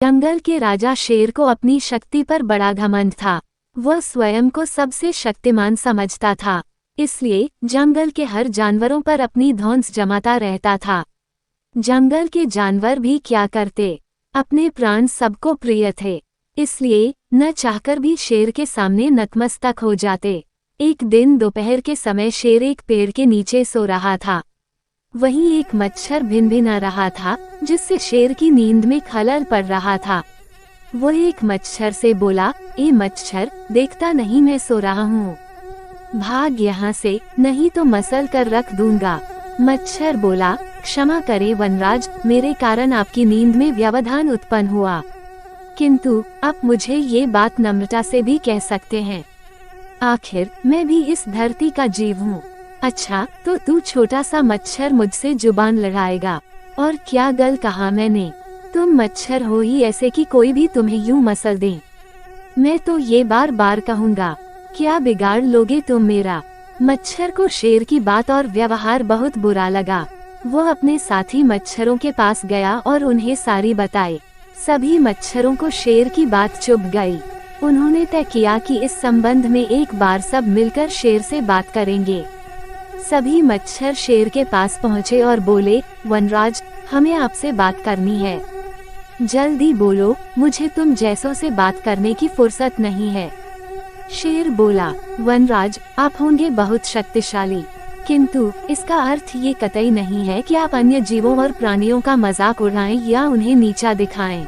जंगल के राजा शेर को अपनी शक्ति पर बड़ा घमंड था। वह स्वयं को सबसे शक्तिमान समझता था, इसलिए जंगल के हर जानवरों पर अपनी धौंस जमाता रहता था। जंगल के जानवर भी क्या करते, अपने प्राण सबको प्रिय थे, इसलिए न चाहकर भी शेर के सामने नतमस्तक हो जाते। एक दिन दोपहर के समय शेर एक पेड़ के नीचे सो रहा था। वहीं एक मच्छर भिनभिना रहा था, जिससे शेर की नींद में खलल पड़ रहा था। वो एक मच्छर से बोला, ए मच्छर, देखता नहीं मैं सो रहा हूँ, भाग यहाँ से, नहीं तो मसल कर रख दूंगा। मच्छर बोला, क्षमा करे वनराज, मेरे कारण आपकी नींद में व्यवधान उत्पन्न हुआ, किंतु आप मुझे ये बात नम्रता से भी कह सकते हैं। आखिर मैं भी इस धरती का जीव हूँ। अच्छा, तो तू छोटा सा मच्छर मुझसे जुबान लड़ाएगा? और क्या गल कहा मैंने? तुम मच्छर हो ही ऐसे कि कोई भी तुम्हें यूं मसल दे। मैं तो ये बार बार कहूँगा, क्या बिगाड़ लोगे तुम मेरा? मच्छर को शेर की बात और व्यवहार बहुत बुरा लगा। वो अपने साथी मच्छरों के पास गया और उन्हें सारी बताई। सभी मच्छरों को शेर की बात चुभ गई। उन्होंने तय किया कि इस संबंध में एक बार सब मिलकर शेर से बात करेंगे। सभी मच्छर शेर के पास पहुँचे और बोले, वनराज, हमें आपसे बात करनी है, जल्दी बोलो, मुझे तुम जैसों से बात करने की फुर्सत नहीं है। शेर बोला, वनराज, आप होंगे बहुत शक्तिशाली, किंतु इसका अर्थ ये कतई नहीं है कि आप अन्य जीवों और प्राणियों का मजाक उड़ाएं या उन्हें नीचा दिखाएं।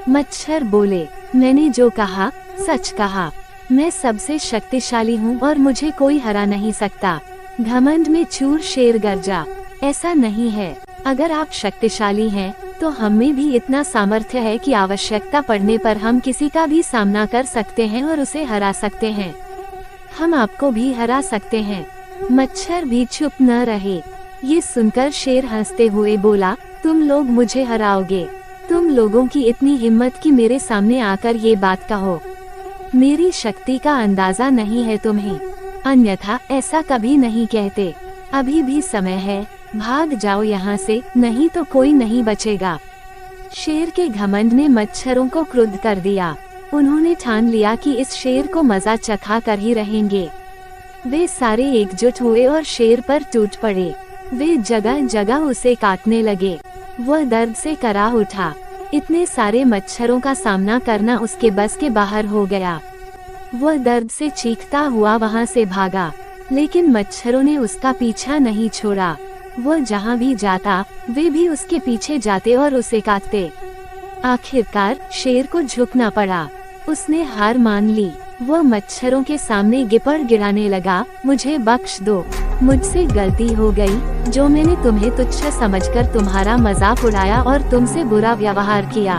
मच्छर बोले, मैंने जो कहा सच कहा, मैं सबसे शक्तिशाली हूँ और मुझे कोई हरा नहीं सकता। घमंड में चूर शेर गरजा, ऐसा नहीं है। अगर आप शक्तिशाली हैं, तो हम में भी इतना सामर्थ्य है कि आवश्यकता पड़ने पर हम किसी का भी सामना कर सकते हैं और उसे हरा सकते हैं। हम आपको भी हरा सकते हैं। मच्छर भी चुप न रहे। ये सुनकर शेर हंसते हुए बोला, तुम लोग मुझे हराओगे? तुम लोगों की इतनी हिम्मत कि मेरे सामने आकर ये बात कहो। मेरी शक्ति का अंदाजा नहीं है तुम्हें, अन्यथा ऐसा कभी नहीं कहते। अभी भी समय है, भाग जाओ यहाँ से, नहीं तो कोई नहीं बचेगा। शेर के घमंड ने मच्छरों को क्रुद्ध कर दिया। उन्होंने ठान लिया कि इस शेर को मजा चखा कर ही रहेंगे। वे सारे एकजुट हुए और शेर पर टूट पड़े। वे जगह जगह उसे काटने लगे। वह दर्द से कराह उठा। इतने सारे मच्छरों का सामना करना उसके बस के बाहर हो गया। वह दर्द से चीखता हुआ वहां से भागा, लेकिन मच्छरों ने उसका पीछा नहीं छोड़ा। वह जहां भी जाता, वे भी उसके पीछे जाते और उसे काटते। आखिरकार शेर को झुकना पड़ा। उसने हार मान ली। वह मच्छरों के सामने गिपड़ गिराने लगा, मुझे बख्श दो, मुझसे गलती हो गई, जो मैंने तुम्हें तुच्छ समझकर तुम्हारा मजाक उड़ाया और तुमसे बुरा व्यवहार किया।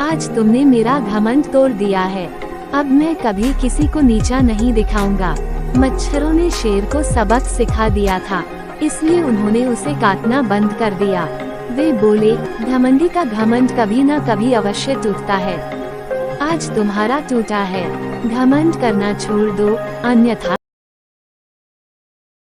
आज तुमने मेरा घमंड तोड़ दिया है। अब मैं कभी किसी को नीचा नहीं दिखाऊंगा। मच्छरों ने शेर को सबक सिखा दिया था, इसलिए उन्होंने उसे काटना बंद कर दिया। वे बोले, घमंडी का घमंड कभी न कभी अवश्य टूटता है। आज तुम्हारा टूटा है, घमंड करना छोड़ दो, अन्यथा